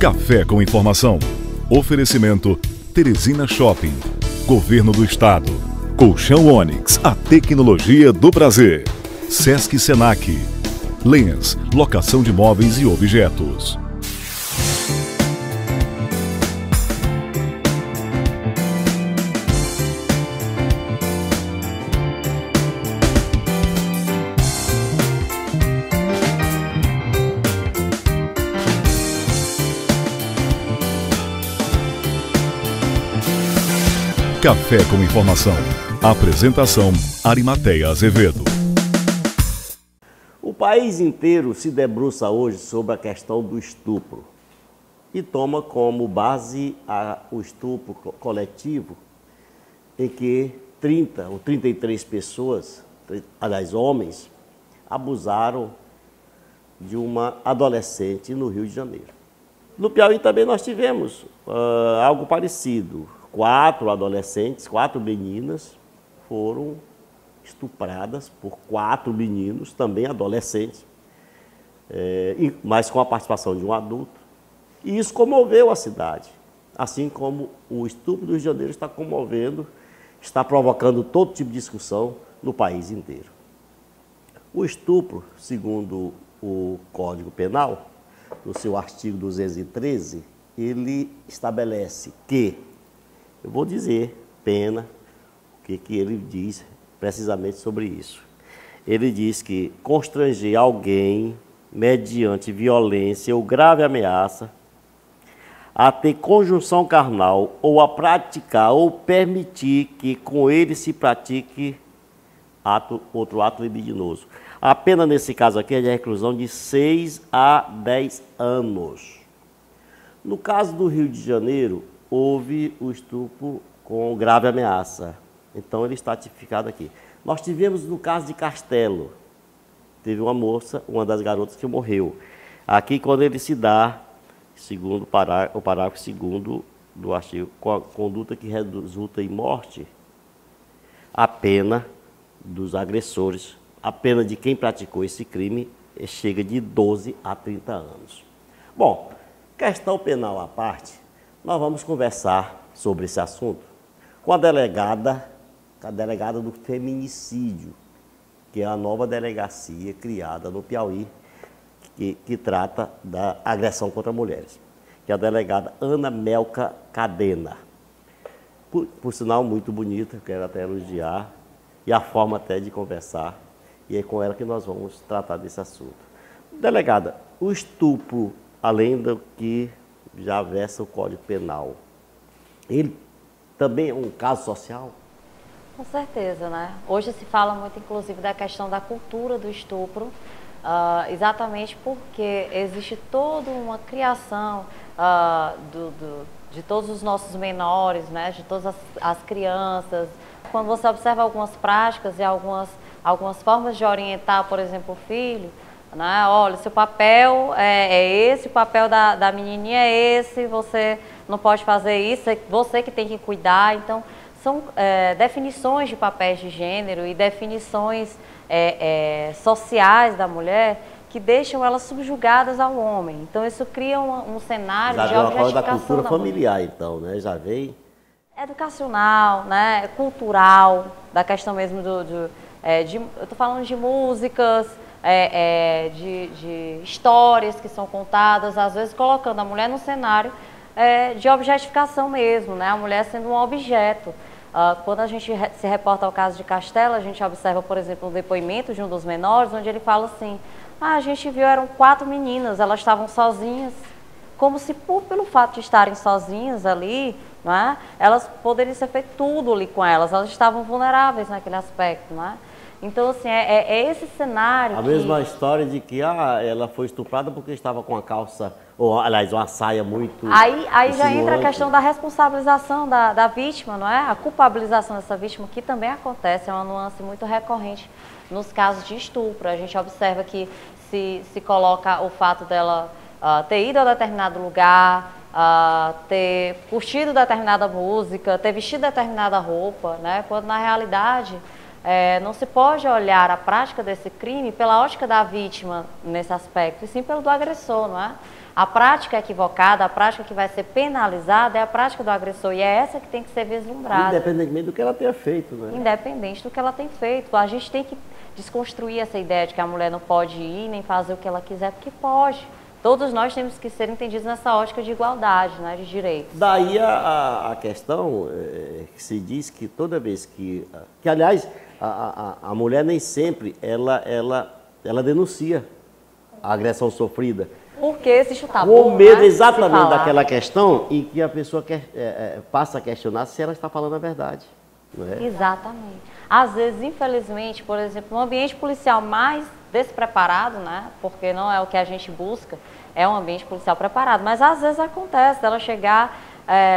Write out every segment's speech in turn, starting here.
Café com informação. Oferecimento Teresina Shopping. Governo do Estado. Colchão Onyx, a tecnologia do prazer. Sesc Senac. Lens, locação de móveis e objetos. Café com informação. Apresentação: Arimateia Azevedo. O país inteiro se debruça hoje sobre a questão do estupro e toma como base o estupro coletivo, em que 30 ou 33 pessoas, aliás, homens, abusaram de uma adolescente no Rio de Janeiro. No Piauí também nós tivemos algo parecido. 4 adolescentes, 4 meninas foram estupradas por 4 meninos, também adolescentes, mas com a participação de um adulto. E isso comoveu a cidade, assim como o estupro do Rio de Janeiro está comovendo, está provocando todo tipo de discussão no país inteiro. O estupro, segundo o Código Penal, no seu artigo 213, ele estabelece que, eu vou dizer, pena, o que ele diz precisamente sobre isso. Ele diz que constranger alguém mediante violência ou grave ameaça a ter conjunção carnal ou a praticar ou permitir que com ele se pratique outro ato libidinoso. A pena nesse caso aqui é de reclusão de 6 a 10 anos. No caso do Rio de Janeiro, houve o estupro com grave ameaça. Então, ele está tipificado aqui. Nós tivemos no caso de Castelo, teve uma moça, uma das garotas que morreu. Aqui, quando ele se dá, segundo o parágrafo 2º do artigo, com a conduta que resulta em morte, a pena dos agressores, a pena de quem praticou esse crime, chega de 12 a 30 anos. Bom, questão penal à parte, nós vamos conversar sobre esse assunto com a delegada do feminicídio, que é a nova delegacia criada no Piauí, que trata da agressão contra mulheres, que é a delegada Ana Melca Cadena. Por sinal, muito bonita, quero até elogiar, e a forma até de conversar, e é com ela que nós vamos tratar desse assunto. Delegada, o estupro, além do que já versa o Código Penal, ele também é um caso social? Com certeza, né? Hoje se fala muito, inclusive, da questão da cultura do estupro, exatamente porque existe toda uma criação de todos os nossos menores, né? De todas as crianças. Quando você observa algumas práticas e algumas formas de orientar, por exemplo, o filho, né? Olha, seu papel é esse, o papel da menininha é esse, você não pode fazer isso, é você que tem que cuidar. Então, são definições de papéis de gênero e definições sociais da mulher que deixam elas subjugadas ao homem. Então, isso cria um cenário de objetificação da cultura familiar, então, né? Já veio? Educacional, né? Cultural, da questão mesmo eu estou falando de músicas, de histórias que são contadas, às vezes colocando a mulher no cenário de objetificação mesmo, né? A mulher sendo um objeto. Quando a gente se reporta ao caso de Castelo, a gente observa, por exemplo, um depoimento de um dos menores, onde ele fala assim: a gente viu, eram 4 meninas, elas estavam sozinhas, como se pelo fato de estarem sozinhas ali, né, elas poderiam ser feito tudo ali com elas estavam vulneráveis naquele aspecto, né? Então, assim, é esse cenário. A mesma história de que ela foi estuprada porque estava com a calça, ou aliás, uma saia muito. Aí já entra a questão da responsabilização da vítima, não é? A culpabilização dessa vítima, que também acontece, é uma nuance muito recorrente nos casos de estupro. A gente observa que se coloca o fato dela ter ido a determinado lugar, ter curtido determinada música, ter vestido determinada roupa, né? Quando na realidade não se pode olhar a prática desse crime pela ótica da vítima nesse aspecto, e sim pelo do agressor, não é? A prática equivocada, a prática que vai ser penalizada é a prática do agressor e é essa que tem que ser vislumbrada. Independentemente do que ela tenha feito, né? Independente do que ela tem feito. A gente tem que desconstruir essa ideia de que a mulher não pode ir nem fazer o que ela quiser, porque pode. Todos nós temos que ser entendidos nessa ótica de igualdade, né, de direitos. Daí a questão que se diz que toda vez que aliás, a mulher nem sempre ela denuncia a agressão sofrida. Porque existe o tabu, O medo né, exatamente daquela questão em que a pessoa passa a questionar se ela está falando a verdade. Não é? Exatamente. Às vezes, infelizmente, por exemplo, um ambiente policial mais despreparado, né? Porque não é o que a gente busca, é um ambiente policial preparado. Mas às vezes acontece dela chegar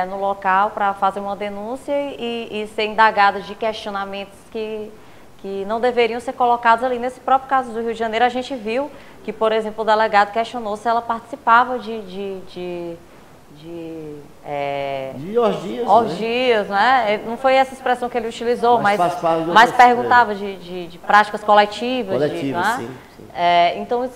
no local para fazer uma denúncia e ser indagada de questionamentos que não deveriam ser colocados ali. Nesse próprio caso do Rio de Janeiro, a gente viu que, por exemplo, o delegado questionou se ela participava de orgias, né? Não foi essa expressão que ele utilizou, mas perguntava de práticas coletivas. Coletivas, né? sim. Então,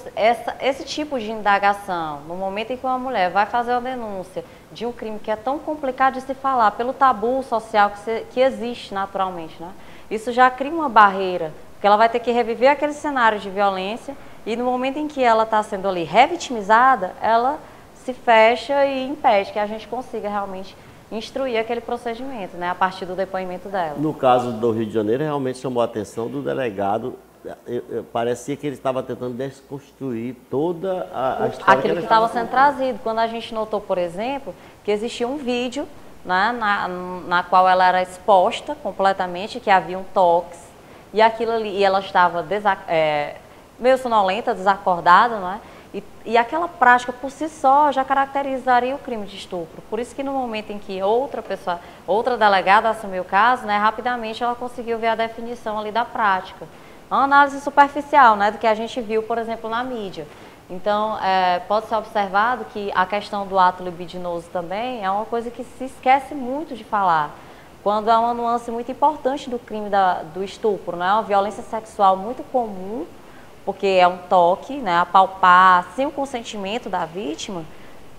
esse tipo de indagação, no momento em que uma mulher vai fazer uma denúncia de um crime que é tão complicado de se falar, pelo tabu social que existe naturalmente, né? Isso já cria uma barreira, porque ela vai ter que reviver aquele cenário de violência e no momento em que ela está sendo ali revitimizada, ela se fecha e impede que a gente consiga realmente instruir aquele procedimento, né, a partir do depoimento dela. No caso do Rio de Janeiro, realmente chamou a atenção do delegado. Parecia que ele estava tentando desconstruir toda a história. Aquilo que estava sendo trazido. Quando a gente notou, por exemplo, que existia um vídeo, né, na qual ela era exposta completamente, que havia um tox, e aquilo ali, e ela estava meio sonolenta, desacordada, né? E aquela prática por si só já caracterizaria o crime de estupro. Por isso que no momento em que outra delegada assumiu o caso, né, rapidamente ela conseguiu ver a definição ali da prática. Uma análise superficial, né, do que a gente viu, por exemplo, na mídia. Então, pode ser observado que a questão do ato libidinoso também é uma coisa que se esquece muito de falar. Quando é uma nuance muito importante do crime do estupro, né, uma violência sexual muito comum, porque é um toque, né, apalpar sem o consentimento da vítima,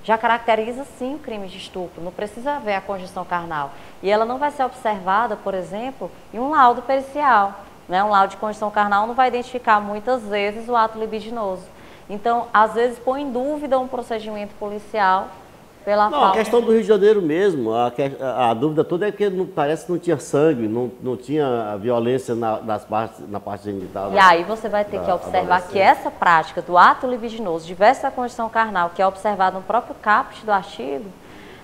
já caracteriza sim o crime de estupro, não precisa haver a conjunção carnal. E ela não vai ser observada, por exemplo, em um laudo pericial. Né? Um laudo de conjunção carnal não vai identificar muitas vezes o ato libidinoso. Então, às vezes, põe em dúvida um procedimento policial pela falta. A questão do Rio de Janeiro mesmo, a dúvida toda é que parece que não tinha sangue, não tinha violência na parte genital. E aí você vai ter que observar que essa prática do ato libidinoso, diversa condição carnal, que é observada no próprio caput do artigo,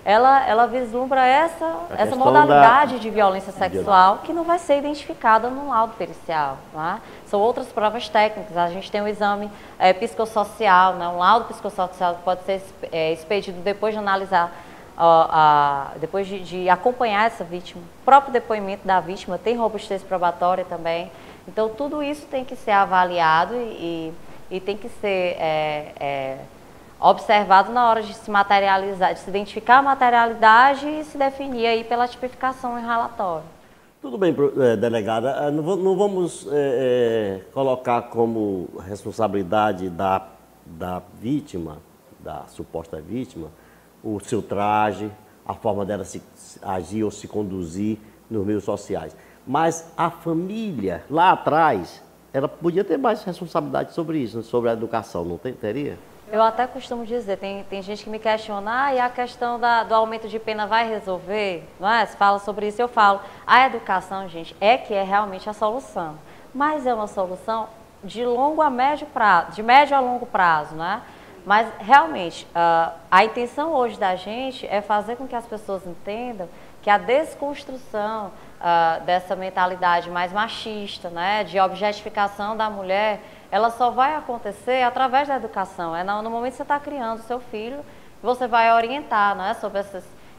ela vislumbra essa modalidade de violência sexual que não vai ser identificada no laudo pericial. Tá? São outras provas técnicas. A gente tem um exame psicossocial, né? Um laudo psicossocial que pode ser expedido depois de analisar, depois de acompanhar essa vítima. O próprio depoimento da vítima tem robustez probatória também. Então, tudo isso tem que ser avaliado e tem que ser observado na hora de se materializar, de se identificar a materialidade e se definir aí pela tipificação em relatório. Tudo bem, delegada, não vamos colocar como responsabilidade da vítima, da suposta vítima, o seu traje, a forma dela se agir ou se conduzir nos meios sociais. Mas a família, lá atrás, ela podia ter mais responsabilidade sobre isso, sobre a educação, não teria? Eu até costumo dizer, tem gente que me questiona, e a questão do aumento de pena vai resolver? Não é? Se fala sobre isso, eu falo. A educação, gente, que é realmente a solução. Mas é uma solução de longo a médio prazo, de médio a longo prazo, né? Mas, realmente, a intenção hoje da gente é fazer com que as pessoas entendam que a desconstrução dessa mentalidade mais machista, né, de objetificação da mulher, ela só vai acontecer através da educação. No momento que você está criando o seu filho, você vai orientar, né, sobre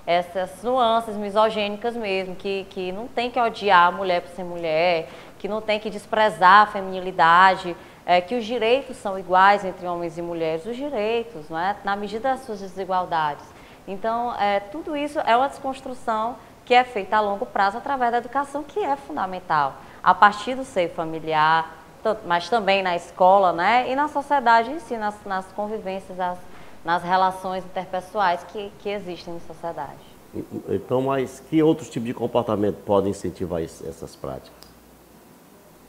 essas nuances misogênicas mesmo, que não tem que odiar a mulher por ser mulher, que não tem que desprezar a feminilidade, que os direitos são iguais entre homens e mulheres, os direitos, né, na medida das suas desigualdades. Então, tudo isso é uma desconstrução que é feita a longo prazo através da educação, que é fundamental, a partir do seio familiar, mas também na escola, né, e na sociedade em si, nas convivências nas relações interpessoais que existem na sociedade. Então, mas que outros tipos de comportamento podem incentivar essas práticas?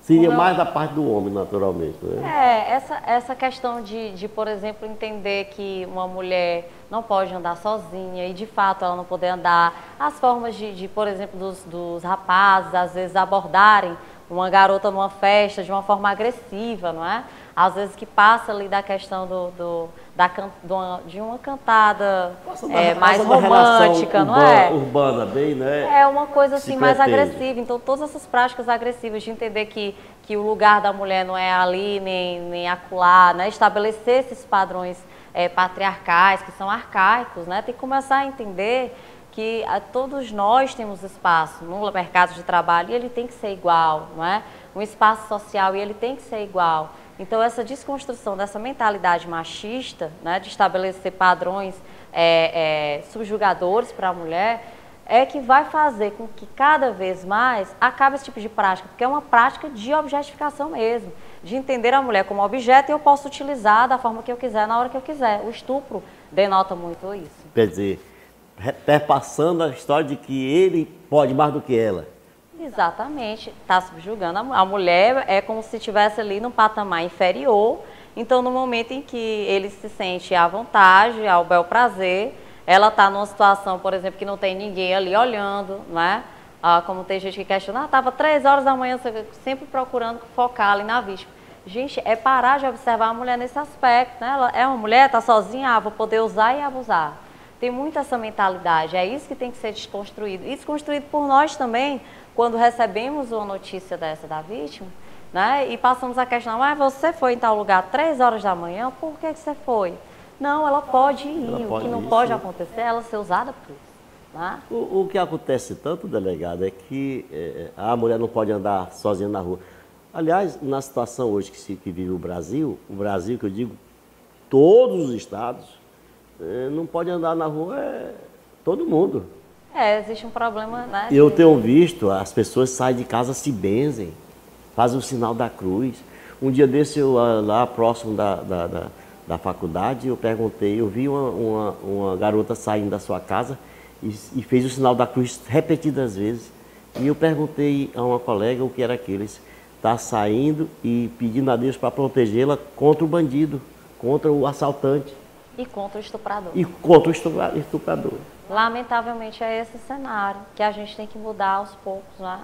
Seria mais da parte do homem, naturalmente, né? Essa questão de, por exemplo, entender que uma mulher não pode andar sozinha e, de fato, ela não poder andar. As formas por exemplo, dos rapazes, às vezes, abordarem uma garota numa festa de uma forma agressiva, não é? Às vezes que passa ali da questão de uma cantada mais romântica, não é? Urbana, bem, né? É uma coisa assim mais agressiva. Então, todas essas práticas agressivas de entender que o lugar da mulher não é ali nem acolá, né? Estabelecer esses padrões patriarcais que são arcaicos, né? Tem que começar a entender que todos nós temos espaço no mercado de trabalho e ele tem que ser igual, não é? Um espaço social e ele tem que ser igual. Então, essa desconstrução dessa mentalidade machista, né, de estabelecer padrões subjugadores para a mulher, é que vai fazer com que cada vez mais acabe esse tipo de prática, porque é uma prática de objetificação mesmo, de entender a mulher como objeto e eu posso utilizar da forma que eu quiser, na hora que eu quiser. O estupro denota muito isso. Quer dizer, perpassando a história de que ele pode mais do que ela. Exatamente, está subjugando a mulher, é como se estivesse ali num patamar inferior. Então, no momento em que ele se sente à vontade, ao bel prazer, ela está numa situação, por exemplo, que não tem ninguém ali olhando, né? Como tem gente que questiona, estava 3 horas da manhã, sempre procurando focar ali na vítima. Gente, é parar de observar a mulher nesse aspecto, né? Ela é uma mulher, está sozinha, vou poder usar e abusar. Tem muito essa mentalidade, é isso que tem que ser desconstruído. E desconstruído por nós também, quando recebemos uma notícia dessa da vítima, né, e passamos a questionar, mas você foi em tal lugar 3 horas da manhã, por que você foi? Não, ela pode ir, o que não pode acontecer é ela ser usada por isso. Né? O que acontece tanto, delegado, é que a mulher não pode andar sozinha na rua. Aliás, na situação hoje que vive o Brasil, que eu digo, todos os estados, não pode andar na rua todo mundo. Existe um problema, né? Eu tenho visto, as pessoas saem de casa, se benzem, fazem o sinal da cruz. Um dia desse, eu lá próximo da faculdade, eu perguntei, eu vi uma garota saindo da sua casa e fez o sinal da cruz repetidas vezes. E eu perguntei a uma colega o que era aquilo. Está saindo e pedindo a Deus para protegê-la contra o bandido, contra o assaltante. E contra o estuprador. E contra o estuprador. Lamentavelmente é esse cenário que a gente tem que mudar aos poucos, né?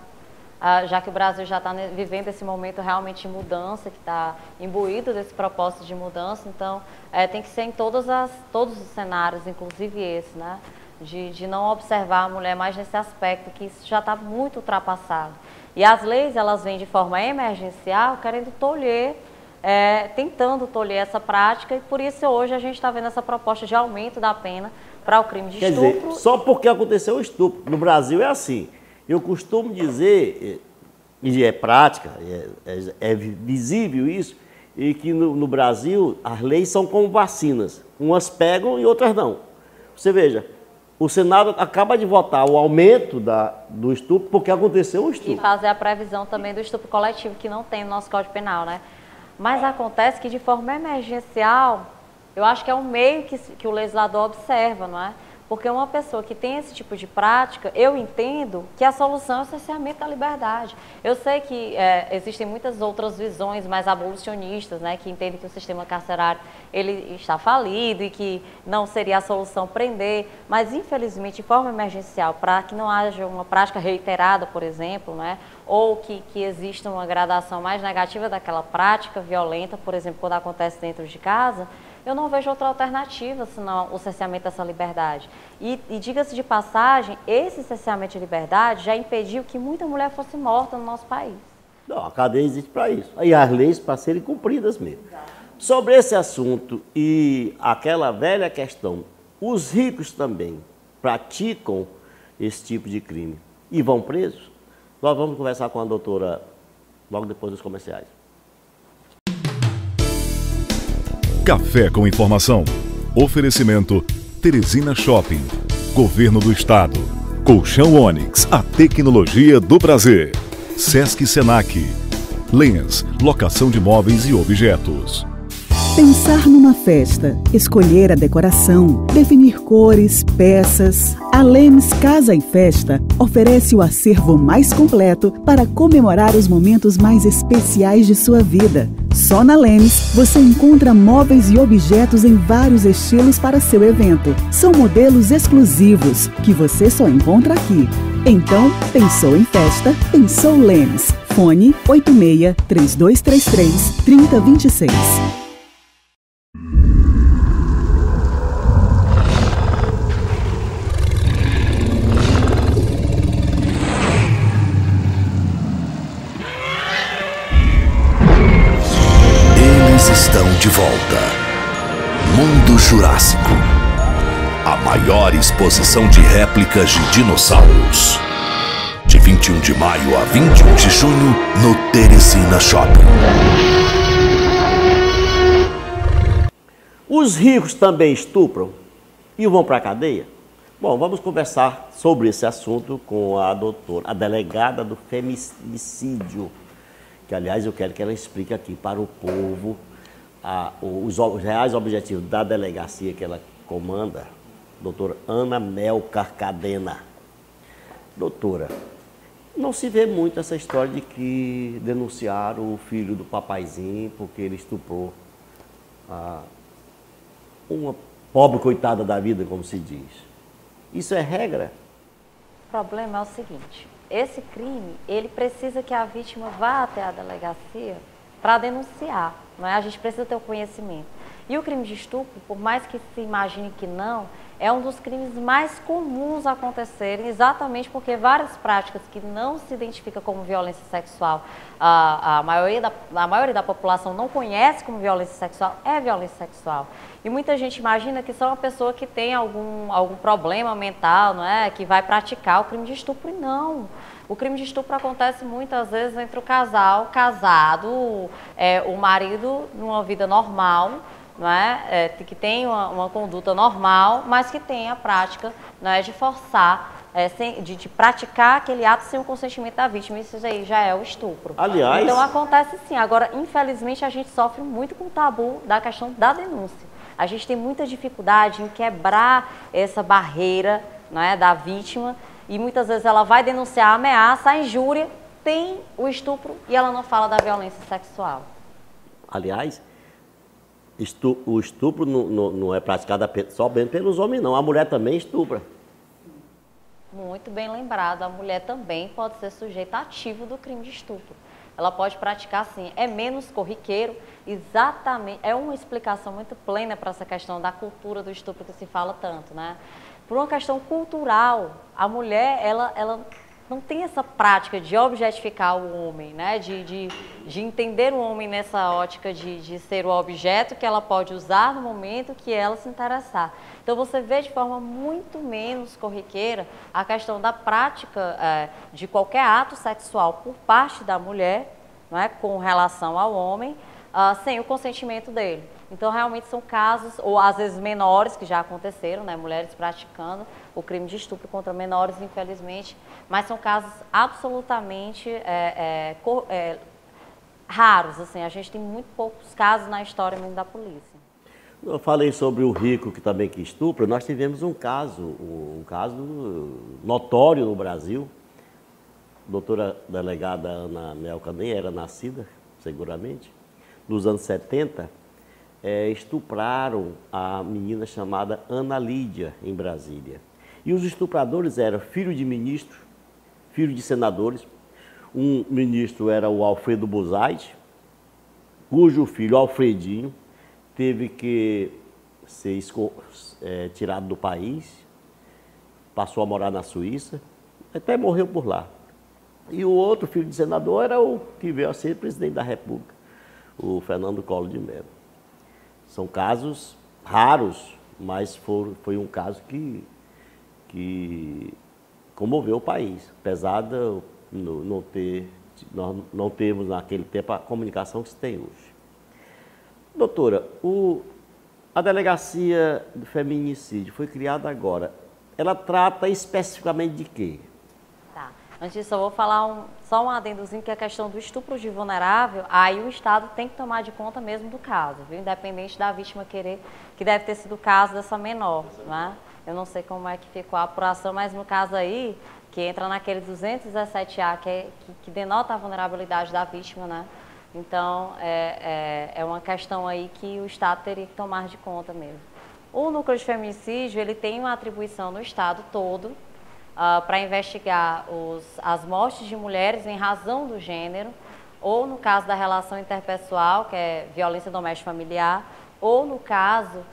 Já que o Brasil já está vivendo esse momento realmente de mudança, que está imbuído desse propósito de mudança, então tem que ser em todos os cenários, inclusive esse, né? De não observar a mulher mais nesse aspecto, que isso já está muito ultrapassado. E as leis, elas vêm de forma emergencial, querendo tentando tolher essa prática, e por isso hoje a gente está vendo essa proposta de aumento da pena para o crime de estupro. Quer dizer, só porque aconteceu o estupro. No Brasil é assim. Eu costumo dizer, e é prática, é visível isso, e que no Brasil as leis são como vacinas. Umas pegam e outras não. Você veja, o Senado acaba de votar o aumento do estupro porque aconteceu o estupro. E fazer a previsão também do estupro coletivo, que não tem no nosso Código Penal, né? Mas acontece que de forma emergencial, eu acho que é um meio que o legislador observa, não é? Porque uma pessoa que tem esse tipo de prática, eu entendo que a solução é o cerceamento da liberdade. Eu sei que existem muitas outras visões mais abolicionistas, né, que entendem que o sistema carcerário ele está falido e que não seria a solução prender, mas infelizmente, de forma emergencial, para que não haja uma prática reiterada, por exemplo, né, ou que exista uma gradação mais negativa daquela prática violenta, por exemplo, quando acontece dentro de casa, eu não vejo outra alternativa senão o cerceamento dessa liberdade. E diga-se de passagem, esse cerceamento de liberdade já impediu que muita mulher fosse morta no nosso país. Não, a cadeia existe para isso. E as leis para serem cumpridas mesmo. Exato. Sobre esse assunto e aquela velha questão, os ricos também praticam esse tipo de crime e vão presos? Nós vamos conversar com a doutora logo depois dos comerciais. Café com informação. Oferecimento Teresina Shopping. Governo do Estado. Colchão Onyx, a tecnologia do prazer. Sesc Senac. Lenhas, locação de móveis e objetos. Pensar numa festa, escolher a decoração, definir cores, peças. A Lemes Casa e Festa oferece o acervo mais completo para comemorar os momentos mais especiais de sua vida. Só na Lemes você encontra móveis e objetos em vários estilos para seu evento. São modelos exclusivos que você só encontra aqui. Então, pensou em festa? Pensou Lemes. Fone 86-3233-3026. Estão de volta. Mundo Jurássico. A maior exposição de réplicas de dinossauros. De 21 de maio a 21 de junho, no Teresina Shopping. Os ricos também estupram e vão para a cadeia? Bom, vamos conversar sobre esse assunto com a doutora, a delegada do feminicídio, que, aliás, eu quero que ela explique aqui para o povo os reais objetivos da delegacia que ela comanda, doutora Ana Mel Carcadena. Doutora, não se vê muito essa história de que denunciaram o filho do papaizinho porque ele estuprou uma pobre coitada da vida, como se diz. Isso é regra? O problema é o seguinte, esse crime, ele precisa que a vítima vá até a delegacia para denunciar, não é? A gente precisa ter o conhecimento. E o crime de estupro, por mais que se imagine que não, é um dos crimes mais comuns a acontecerem, exatamente porque várias práticas que não se identificam como violência sexual, a maioria da população não conhece como violência sexual, é violência sexual. E muita gente imagina que só uma pessoa que tem algum problema mental, não é, que vai praticar o crime de estupro, e não. O crime de estupro acontece muitas vezes entre o casal casado, o marido numa vida normal, não é? Que tem uma conduta normal, mas que tem a prática, não é, de forçar, de praticar aquele ato sem o consentimento da vítima. Isso aí já é o estupro. Aliás... Então acontece sim. Agora, infelizmente, a gente sofre muito com o tabu da questão da denúncia. A gente tem muita dificuldade em quebrar essa barreira, não é, da vítima, e muitas vezes ela vai denunciar a ameaça, a injúria, tem o estupro e ela não fala da violência sexual. Aliás, o estupro não é praticado somente pelos homens, não. A mulher também estupra. Muito bem lembrado, a mulher também pode ser sujeita ativo do crime de estupro. Ela pode praticar, sim, é menos corriqueiro, exatamente, é uma explicação muito plena para essa questão da cultura do estupro que se fala tanto, né? Por uma questão cultural, a mulher, ela não tem essa prática de objetificar o homem, né? De entender o homem nessa ótica de ser o objeto que ela pode usar no momento que ela se interessar. Então você vê de forma muito menos corriqueira a questão da prática de qualquer ato sexual por parte da mulher, não é, com relação ao homem, sem o consentimento dele. Então, realmente são casos, ou às vezes menores, que já aconteceram, né? Mulheres praticando o crime de estupro contra menores, infelizmente, mas são casos absolutamente raros, assim, a gente tem muito poucos casos na história mesmo da polícia. Eu falei sobre o rico que também que estupra, nós tivemos um caso notório no Brasil. A doutora delegada Ana Melca nem era nascida, seguramente, nos anos 70, estupraram a menina chamada Ana Lídia, em Brasília. E os estupradores eram filho de ministro, filho de senadores. Um ministro era o Alfredo Buzaide, cujo filho, Alfredinho, teve que ser tirado do país, passou a morar na Suíça, até morreu por lá. E o outro filho de senador era o que veio a ser presidente da República, o Fernando Collor de Mello. São casos raros, mas foi um caso que comoveu o país, apesar de nós não termos naquele tempo a comunicação que se tem hoje. Doutora, a Delegacia do Feminicídio foi criada agora. Ela trata especificamente de quê? Tá. Antes disso, eu vou falar só um adendozinho, que é a questão do estupro de vulnerável. Aí o Estado tem que tomar de conta mesmo do caso, viu? Independente da vítima querer, que deve ter sido o caso dessa menor, né? Eu não sei como é que ficou a apuração, mas no caso aí, que entra naquele 217A, que denota a vulnerabilidade da vítima, né? Então, é uma questão aí que o Estado teria que tomar de conta mesmo. O núcleo de feminicídio, ele tem uma atribuição no Estado todo, para investigar as mortes de mulheres em razão do gênero, ou no caso da relação interpessoal, que é violência doméstica familiar, ou no caso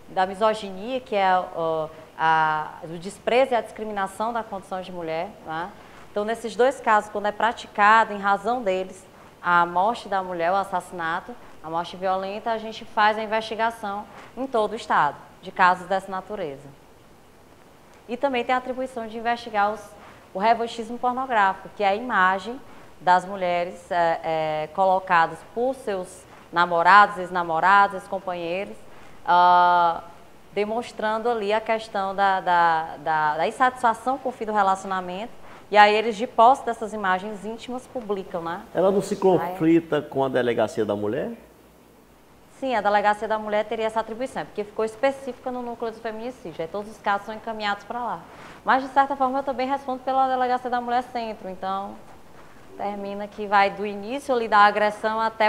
da misoginia, que é do desprezo e a discriminação da condição de mulher, né? Então, nesses dois casos, quando é praticado em razão deles a morte da mulher, o assassinato, a morte violenta, a gente faz a investigação em todo o Estado de casos dessa natureza. E também tem a atribuição de investigar o revanchismo pornográfico, que é a imagem das mulheres colocadas por seus namorados, ex-namorados, ex-companheiros, demonstrando ali a questão da insatisfação com o fim do relacionamento. E aí eles, de posse dessas imagens íntimas, publicam, né? Ela não se conflita com a delegacia da mulher? Sim, a delegacia da mulher teria essa atribuição, porque ficou específica no núcleo do feminicídio. Aí todos os casos são encaminhados para lá. Mas, de certa forma, eu também respondo pela delegacia da mulher centro. Então, termina que vai do início ali da agressão até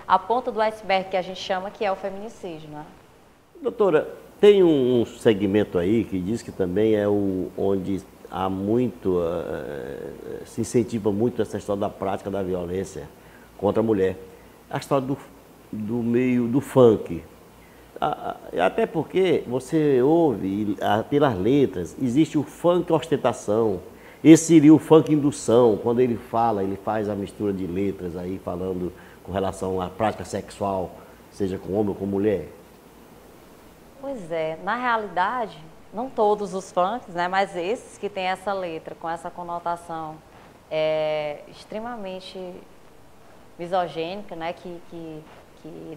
a ponta do iceberg, que a gente chama, que é o feminicídio, né? Doutora, tem um segmento aí que diz que também é onde há muito, se incentiva muito essa história da prática da violência contra a mulher. A história do meio do funk. Até porque você ouve, pelas letras, existe o funk ostentação, esse seria o funk indução, quando ele faz a mistura de letras aí, falando com relação à prática sexual, seja com homem ou com mulher. Pois é, na realidade, não todos os funks, né, mas esses que têm essa letra, com essa conotação extremamente misogênica, né, que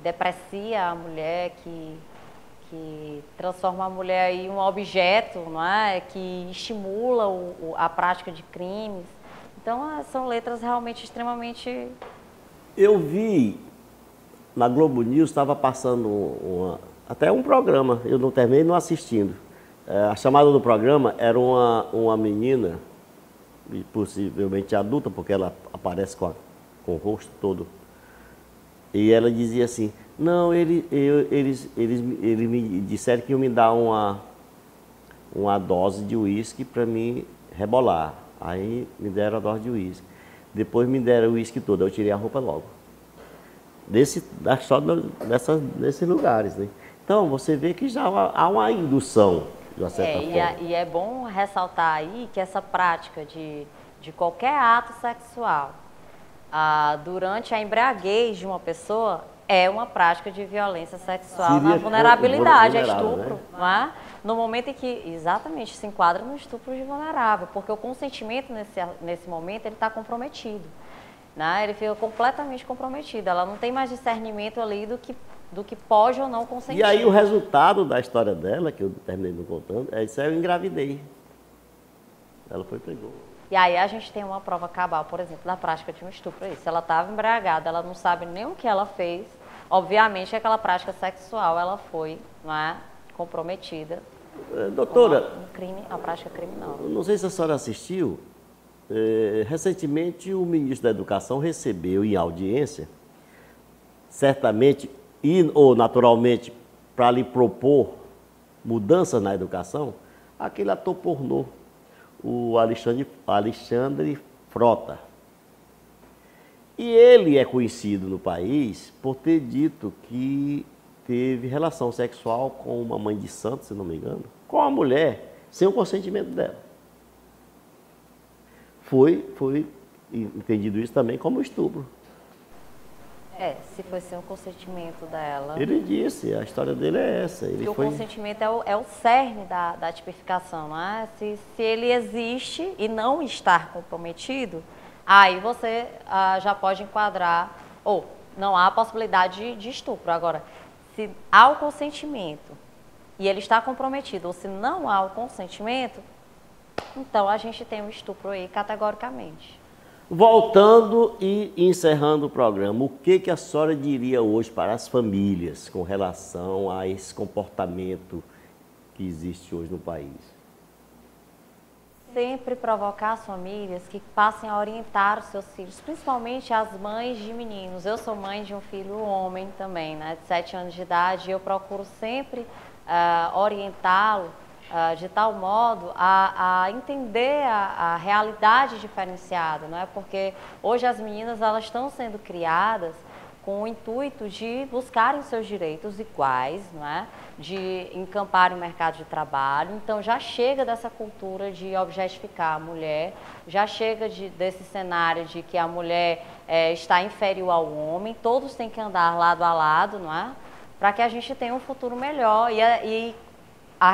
deprecia a mulher, que transforma a mulher em um objeto, não é? Que estimula a prática de crimes. Então, são letras realmente extremamente... Eu vi, na Globo News, estava passando até um programa, eu não terminei não assistindo. A chamada do programa era uma menina, possivelmente adulta, porque ela aparece com o rosto todo. E ela dizia assim, não, eles me disseram que iam me dar uma dose de uísque para me rebolar. Aí me deram a dose de uísque. Depois me deram o uísque todo, eu tirei a roupa logo. Só nesses lugares, né? Então, você vê que já há uma indução, de uma certa forma. E é bom ressaltar aí que essa prática de qualquer ato sexual, durante a embriaguez de uma pessoa, é uma prática de violência sexual na vulnerabilidade, é estupro, né? Não é? No momento em que, exatamente, se enquadra no estupro de vulnerável, porque o consentimento nesse momento, ele está comprometido, né? Ele fica completamente comprometido, ela não tem mais discernimento ali do que pode ou não consentir. E aí o resultado da história dela, que eu terminei não contando, isso aí eu engravidei. Ela foi pregou. E aí a gente tem uma prova cabal, por exemplo, da prática de um estupro. Se ela estava embriagada, ela não sabe nem o que ela fez, obviamente aquela prática sexual, ela foi, não é, comprometida. Doutora, a prática criminal. Não sei se a senhora assistiu, recentemente o ministro da Educação recebeu em audiência, certamente, ou naturalmente, para lhe propor mudanças na educação, aquele ator pornô, o Alexandre Frota. E ele é conhecido no país por ter dito que teve relação sexual com uma mãe de santo, se não me engano, com a mulher, sem o consentimento dela. Foi entendido isso também como estupro. Se foi sem o consentimento dela. Ele disse, a história dele é essa. O consentimento é o cerne da tipificação, não é? Se ele existe e não está comprometido, aí você já pode enquadrar, ou não há possibilidade de estupro. Agora, se há o consentimento e ele está comprometido, ou se não há o consentimento, então a gente tem o estupro aí categoricamente. Voltando e encerrando o programa, o que a senhora diria hoje para as famílias com relação a esse comportamento que existe hoje no país? Sempre provocar as famílias que passem a orientar os seus filhos, principalmente as mães de meninos. Eu sou mãe de um filho homem também, né, de 7 anos de idade, e eu procuro sempre orientá-lo de tal modo a entender a realidade diferenciada, não é? Porque hoje as meninas elas estão sendo criadas com o intuito de buscarem seus direitos iguais, não é? De encamparem o mercado de trabalho. Então já chega dessa cultura de objetificar a mulher, já chega desse cenário de que a mulher está inferior ao homem, todos têm que andar lado a lado, não é? Para que a gente tenha um futuro melhor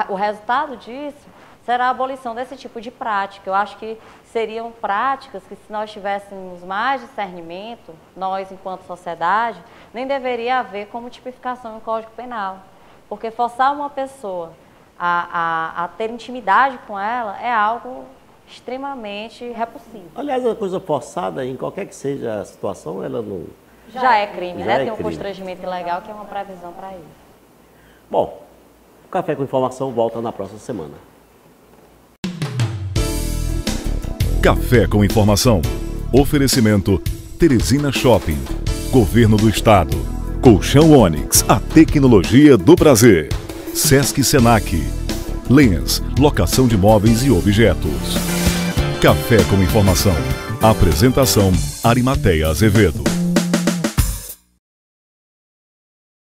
o resultado disso será a abolição desse tipo de prática. Eu acho que seriam práticas que, se nós tivéssemos mais discernimento, nós, enquanto sociedade, nem deveria haver como tipificação no Código Penal. Porque forçar uma pessoa a ter intimidade com ela é algo extremamente repulsivo. Aliás, a coisa forçada, em qualquer que seja a situação, ela não... Já é crime, né? Tem um crime. Constrangimento ilegal que é uma previsão para isso. Bom, o Café com Informação volta na próxima semana. Café com Informação. Oferecimento Teresina Shopping. Governo do Estado. Colchão Onyx, a tecnologia do prazer. Sesc Senac. Lens, locação de móveis e objetos. Café com Informação. Apresentação Arimateia Azevedo.